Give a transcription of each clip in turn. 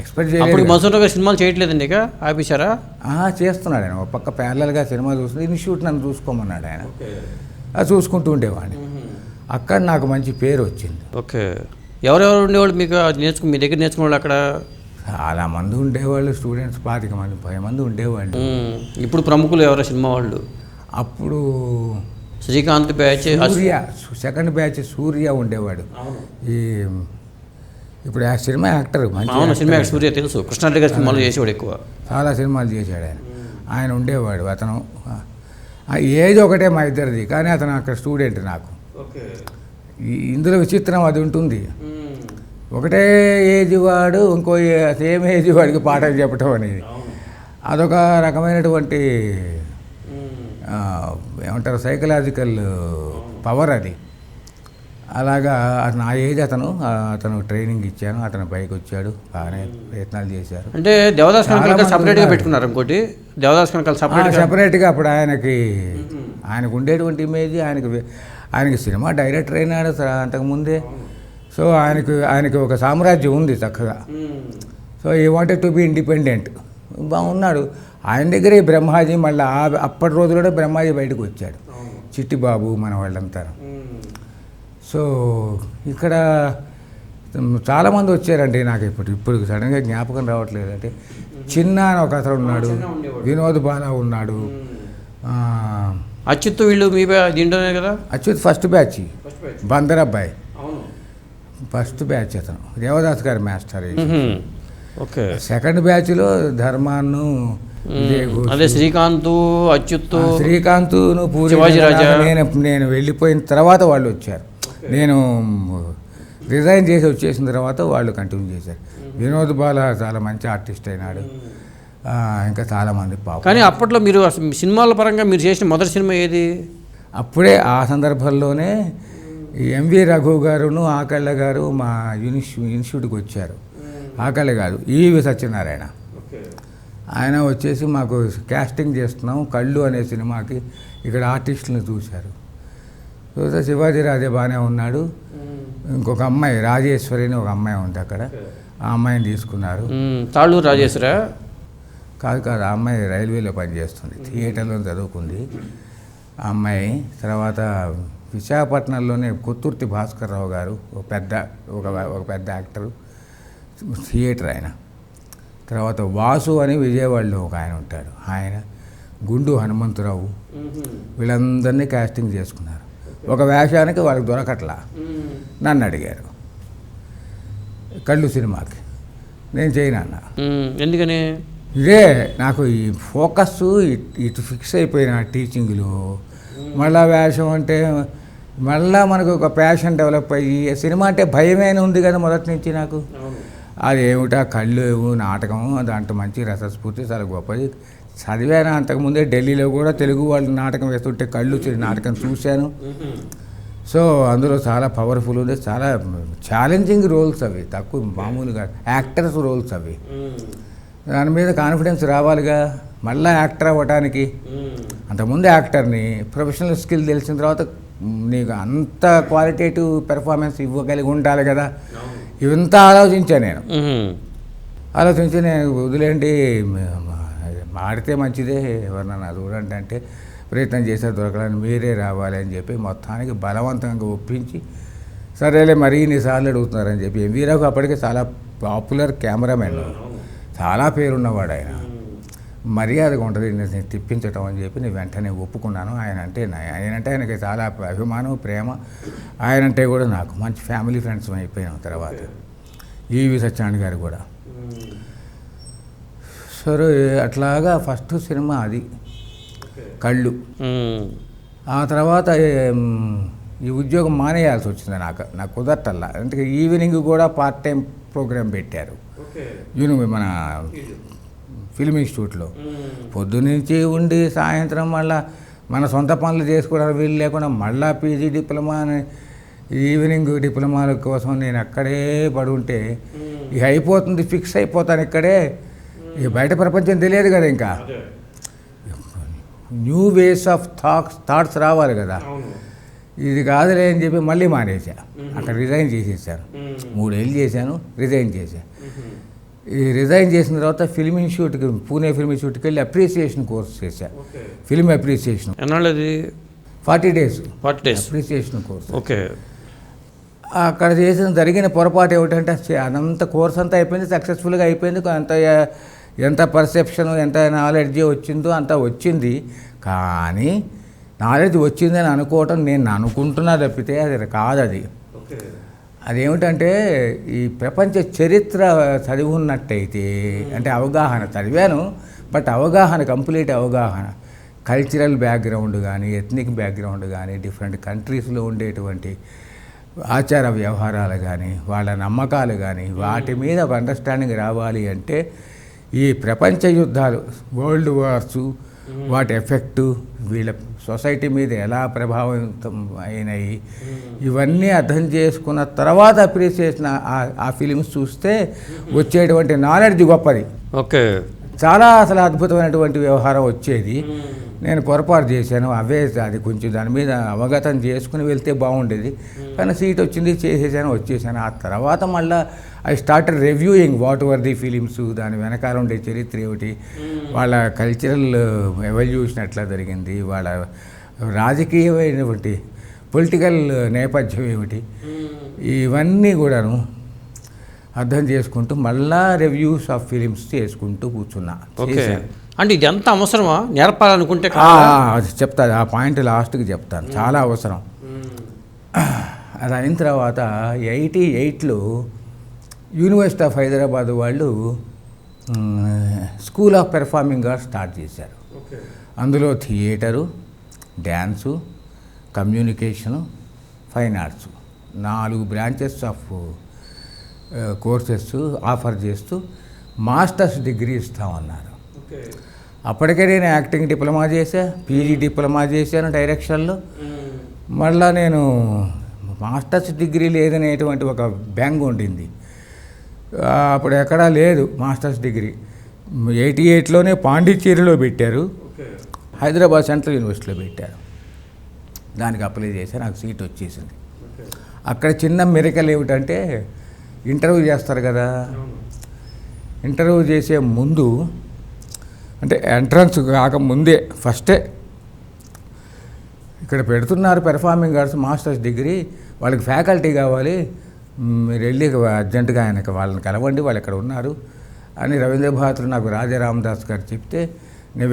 Expect చేయలేదు. అప్పుడు మసూటగా సినిమాలు చేయట్లేదండి, ఇక ఆపేశారా? చేస్తున్నాడు ఆయన. ఒక పక్క ప్యారలల్గా సినిమా చూస్తుంది, ఇన్స్టిట్యూట్ నన్ను చూసుకోమన్నాడు ఆయన. అది చూసుకుంటూ ఉండేవాడిని. అక్కడ నాకు మంచి పేరు వచ్చింది. ఓకే. ఎవరెవరు ఉండేవాళ్ళు మీకు మీ దగ్గర నేర్చుకునే వాళ్ళు అక్కడ? చాలా మంది ఉండేవాళ్ళు, స్టూడెంట్స్ 25 మంది 10 మంది ఉండేవాళ్ళు. ఇప్పుడు ప్రముఖులు ఎవరో సినిమా వాళ్ళు? అప్పుడు శ్రీకాంత్ బ్యాచ్, సూర్య, సెకండ్ బ్యాచ్ సూర్య ఉండేవాడు. ఈ ఇప్పుడు ఆ సినిమా యాక్టర్ అవును, సినిమా యాక్టర్ సూర్య తెలుసు. కృష్ణారెడ్డి గారి సినిమాలు చేసేవాడు, ఎక్కువ చాలా సినిమాలు చేశాడు ఆయన. ఆయన ఉండేవాడు. అతను ఏజ్ ఒకటే మా ఇద్దరిది, కానీ అతను అక్కడ స్టూడెంట్ నాకు. ఇందులో విచిత్రం అది ఉంటుంది. ఒకటే ఏజ్ వాడు ఇంకో సేమ్ ఏజ్ వాడికి పాఠాలు చెప్పటం అనేది అదొక రకమైనటువంటి ఏమంటారు సైకలాజికల్ పవర్ అది. అలాగా నా ఏజ్ అతను ట్రైనింగ్ ఇచ్చాను, అతను పైకి వచ్చాడు, బాగానే ప్రయత్నాలు చేశారు. అంటే దేవదాస్ కనకాల సపరేట్గా పెట్టుకున్నారు. ఇంకోటి దేవదాస్ కనకాల సపరేట్గా అప్పుడు ఆయనకు ఉండేటువంటి ఇమేజ్, ఆయనకి సినిమా డైరెక్టర్ అయినాడు అంతకుముందే. సో ఆయనకి ఒక సామ్రాజ్యం ఉంది చక్కగా. సో ఈ వాంటెడ్ టు బి ఇండిపెండెంట్. బాగున్నాడు. ఆయన దగ్గరే బ్రహ్మాజీ, మళ్ళీ అప్పటి రోజుల్లో బ్రహ్మాజీ బయటకు వచ్చాడు, చిట్టిబాబు మన వాళ్ళంతా. సో ఇక్కడ చాలామంది వచ్చారండి. నాకు ఇప్పుడు సడన్గా జ్ఞాపకం రావట్లేదు. అంటే చిన్న అని ఒక అతను ఉన్నాడు, వినోద్ బాలా ఉన్నాడు, అచ్యుత్, వీళ్ళు మీ దీంట్లోనే కదా? అచ్యుత్ ఫస్ట్ బ్యాచ్, బందర్ అబ్బాయి ఫస్ట్ బ్యాచ్. అతను దేవదాస్ గారి మాస్టర్. ఓకే. సెకండ్ బ్యాచ్లో ధర్మాను, అదే శ్రీకాంత్, అచ్యుత్, శ్రీకాంత్ను పూరి, నేను వెళ్ళిపోయిన తర్వాత వాళ్ళు వచ్చారు. నేను రిజైన్ చేసి వచ్చేసిన తర్వాత వాళ్ళు కంటిన్యూ చేశారు. వినోద్ బాల చాలా మంచి ఆర్టిస్ట్ అయినాడు. ఇంకా చాలామంది పాపం. కానీ అప్పట్లో మీరు సినిమాల పరంగా మీరు చేసిన మొదటి సినిమా ఏది? అప్పుడే ఆ సందర్భంలోనే ఎంవి రఘు గారును ఆకళ్ళ గారు మా ఇన్స్టిట్యూట్కి వచ్చారు. ఆకళ్ళ గారు ఈవి సత్యనారాయణ, ఆయన వచ్చేసి మాకు క్యాస్టింగ్ చేస్తున్నాం కళ్ళు అనే సినిమాకి, ఇక్కడ ఆర్టిస్టులను చూశారు. చూస్తే శివాజీ రాజే బాగానే ఉన్నాడు. ఇంకొక అమ్మాయి రాజేశ్వరి అని ఒక అమ్మాయి ఉంది అక్కడ, ఆ అమ్మాయిని తీసుకున్నారు. తాళ్ళూరు రాజేశ్వరా? కాదు, ఆ అమ్మాయి రైల్వేలో పనిచేస్తుంది, థియేటర్లో చదువుకుంది ఆ అమ్మాయి. తర్వాత విశాఖపట్నంలోనే కొత్తుర్తి భాస్కర్ రావు గారు, ఒక పెద్ద యాక్టరు, థియేటర్ ఆయన. తర్వాత వాసు అని విజయవాడలో ఒక ఆయన ఉంటాడు, ఆయన, గుండు హనుమంతరావు, వీళ్ళందరినీ కాస్టింగ్ చేసుకున్నారు. ఒక వేషానికి వాళ్ళకి దొరకట్లా, నన్ను అడిగారు కళ్ళు సినిమాకి. నేను చేయనన్న. ఎందుకని? ఇదే నాకు ఈ ఫోకస్ ఇటు ఫిక్స్ అయిపోయిన టీచింగ్లో. మళ్ళా వేషం అంటే మళ్ళా మనకు ఒక ప్యాషన్ డెవలప్ అయ్యి, సినిమా అంటే భయమేనే ఉంది కదా మొదటి నుంచి నాకు. అది ఏమిటా కళ్ళు నాటకం, దాంట్లో మంచి రసస్ఫూర్తి, చాలా గొప్పది. చదివాను అంతకుముందే, ఢిల్లీలో కూడా తెలుగు వాళ్ళు నాటకం వేస్తుంటే కళ్ళు నాటకం చూశాను. సో అందులో చాలా పవర్ఫుల్ ఉంది, చాలా ఛాలెంజింగ్ రోల్స్ అవి, తక్కువ మామూలుగా యాక్టర్స్ రోల్స్ అవి. దాని మీద కాన్ఫిడెన్స్ రావాలిగా మళ్ళీ యాక్టర్ అవ్వటానికి. అంతకుముందు యాక్టర్ని ప్రొఫెషనల్ స్కిల్ తెలిసిన తర్వాత నీకు అంత క్వాలిటేటివ్ పెర్ఫార్మెన్స్ ఇవ్వగలిగి ఉండాలి కదా. ఇవంతా ఆలోచించాను నేను. నేను వదిలేండి, మాడితే మంచిదే, ఎవరినన్నా చూడండి అంటే ప్రయత్నం చేశారు, దొరకడానికి మీరే రావాలి అని చెప్పి మొత్తానికి బలవంతంగా ఒప్పించి, సరేలే మరీ ఇన్నిసార్లు అడుగుతున్నారని చెప్పి. ఎంవీరావు అప్పటికే చాలా పాపులర్ కెమెరామెన్, చాలా పేరున్నవాడు ఆయన, మర్యాదగా ఉంటుంది నేను తిప్పించటం అని చెప్పి నేను వెంటనే ఒప్పుకున్నాను. ఆయనంటే ఆయనకి చాలా అభిమానం, ప్రేమ. ఆయనంటే కూడా నాకు మంచి ఫ్యామిలీ ఫ్రెండ్స్ అయిపోయాం. తర్వాత ఈవి సత్యనారాయణ గారు కూడా. సరే అట్లాగా ఫస్ట్ సినిమా అది కళ్ళు. ఆ తర్వాత ఈ ఉద్యోగం మానేయాల్సి వచ్చింది నాకు కుదరటల్లా. అంటే ఈవినింగ్ కూడా పార్ట్ టైం ప్రోగ్రాం పెట్టారు మన ఫిల్మ్ ఇన్స్టిట్యూట్లో. పొద్దునుంచి ఉండి సాయంత్రం మళ్ళీ మన సొంత పనులు చేసుకోవడానికి వీలు లేకుండా మళ్ళీ పీజీ డిప్లొమా అని ఈవినింగ్ డిప్లొమాల కోసం నేను అక్కడే పడి ఉంటే ఇక అయిపోతుంది, ఫిక్స్ అయిపోతాను ఇక్కడే. ఇక బయట ప్రపంచం తెలియదు కదా, ఇంకా న్యూ వేస్ ఆఫ్ థాట్స్ రావాలి కదా. ఇది కాదులే అని చెప్పి మళ్ళీ మానేసా, అక్కడ రిజైన్ చేసేసాను. 3 ఏళ్ళు చేశాను, రిజైన్ చేశాను. ఈ రిజైన్ చేసిన తర్వాత ఫిల్మ్ ఇన్స్టిట్యూట్కి, పూణే ఫిల్మ్ ఇన్స్టిట్యూట్కి వెళ్ళి అప్రిసియేషన్ కోర్స్ చేశాను. ఫిల్మ్ అప్రిసియేషన్ ఎన్నాళ్ళు అది 40 days 40 days. Appreciation course. Okay. అక్కడ జరిగిన పొరపాటు ఏమిటంటే అదంతా కోర్స్ అంతా అయిపోయింది, సక్సెస్ఫుల్గా అయిపోయింది. ఎంత పర్సెప్షన్, ఎంత నాలెడ్జ్ వచ్చిందో అంత వచ్చింది. కానీ నాలెడ్జ్ వచ్చిందని అనుకోవటం నేను అనుకుంటున్నా తప్పితే అది కాదు. అదేమిటంటే ఈ ప్రపంచ చరిత్ర చదివి ఉన్నట్టయితే, అంటే అవగాహన చదివాను, బట్ అవగాహన, కంప్లీట్ అవగాహన, కల్చరల్ బ్యాక్గ్రౌండ్ కానీ, ఎథ్నిక్ బ్యాక్గ్రౌండ్ కానీ, డిఫరెంట్ కంట్రీస్లో ఉండేటువంటి ఆచార వ్యవహారాలు కానీ, వాళ్ళ నమ్మకాలు కానీ, వాటి మీద ఒక అండర్స్టాండింగ్ రావాలి అంటే ఈ ప్రపంచ యుద్ధాలు, వరల్డ్ వార్సు, వాటి ఎఫెక్టు వీళ్ళ సొసైటీ మీద ఎలా ప్రభావితం అయినాయి, ఇవన్నీ అర్థం చేసుకున్న తర్వాత అప్రిసియేషన్ ఆ ఫిలిమ్స్ చూస్తే వచ్చేటువంటి నాలెడ్జ్ గొప్పది. ఓకే. చాలా అసలు అద్భుతమైనటువంటి వ్యవహారం వచ్చేది. నేను పొరపాటు చేశాను. అది కొంచెం దాని మీద అవగతం చేసుకుని వెళ్తే బాగుండేది. కానీ సీట్ వచ్చింది, చేసేసాను, వచ్చేసాను. ఆ తర్వాత మళ్ళీ I started reviewing what ever the films, దాని వెనకాల ఉండే చరిత్ర ఏమిటి, వాళ్ళ కల్చరల్ ఎవల్యూషన్ ఎట్లా జరిగింది, వాళ్ళ రాజకీయమైనటువంటి పొలిటికల్ నేపథ్యం ఏమిటి, ఇవన్నీ కూడాను అర్థం చేసుకుంటూ మళ్ళా రివ్యూస్ ఆఫ్ ఫిలిమ్స్ చేసుకుంటూ కూర్చున్నా. అంటే ఇది ఎంత అవసరమా నేర్పాలనుకుంటే? అది చెప్తాను, ఆ పాయింట్ లాస్ట్కి చెప్తాను. చాలా అవసరం. అది అయిన తర్వాత 88లో యూనివర్సిటీ ఆఫ్ హైదరాబాద్ వాళ్ళు school of performing arts start చేశారు. అందులో theatre, dance, communication, fine arts 4 branches of courses offer చేస్తూ మాస్టర్స్ డిగ్రీ ఇస్తామన్నారు. అప్పటికే నేను యాక్టింగ్ డిప్లొమా చేశా, పీజీ డిప్లొమా చేశాను డైరెక్షన్లో. మళ్ళా నేను మాస్టర్స్ డిగ్రీ లేదనేటువంటి ఒక బ్యాంగ్ ఉండింది. అప్పుడు ఎక్కడా లేదు మాస్టర్స్ డిగ్రీ. 88లోనే పాండిచ్చేరిలో పెట్టారు, హైదరాబాద్ సెంట్రల్ యూనివర్సిటీలో పెట్టారు. దానికి అప్లై చేశా, నాకు సీట్ వచ్చేసింది. అక్కడ చిన్న మిరకల్ ఏమిటంటే ఇంటర్వ్యూ చేస్తారు కదా, ఇంటర్వ్యూ చేసే ముందు, అంటే ఎంట్రన్స్ కాకముందే ఫస్టే ఇక్కడ పెడుతున్నారు పెర్ఫార్మింగ్ ఆర్ట్స్ మాస్టర్స్ డిగ్రీ, వాళ్ళకి ఫ్యాకల్టీ కావాలి, మీరు వెళ్ళి అర్జెంటుగా ఆయనకి వాళ్ళని కలవండి, వాళ్ళు ఇక్కడ ఉన్నారు అని రవీంద్ర భారతిలో నాకు రాజారామదాస్ గారు చెప్తే నేను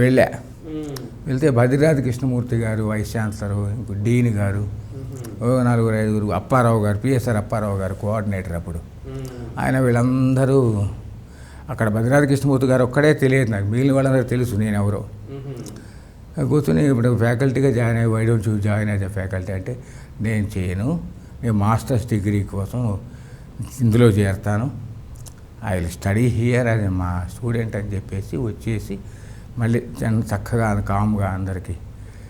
వెళ్తే భద్రీనాథ్ కృష్ణమూర్తి గారు వైస్ ఛాన్సలరు, ఇంకో డీన్ గారు, 4-5 అప్పారావు గారు, పిఎస్ఆర్ అప్పారావు గారు కోఆర్డినేటర్ అప్పుడు, ఆయన వీళ్ళందరూ అక్కడ భద్రీనాథ్ కృష్ణమూర్తి గారు ఒక్కడే తెలియదు నాకు, మిగిలిన వాళ్ళందరూ తెలుసు నేను ఎవరో. కూర్చొని ఇప్పుడు ఫ్యాకల్టీగా జాయిన్ అయ్యి, why don't you join as a faculty అంటే, నేను చేయను, నేను మాస్టర్స్ డిగ్రీ కోసం ఇందులో చేరతాను, ఐ విల్ స్టడీ హియర్ అది మా స్టూడెంట్ అని చెప్పేసి వచ్చేసి మళ్ళీ చక్కగా కామ్గా అందరికీ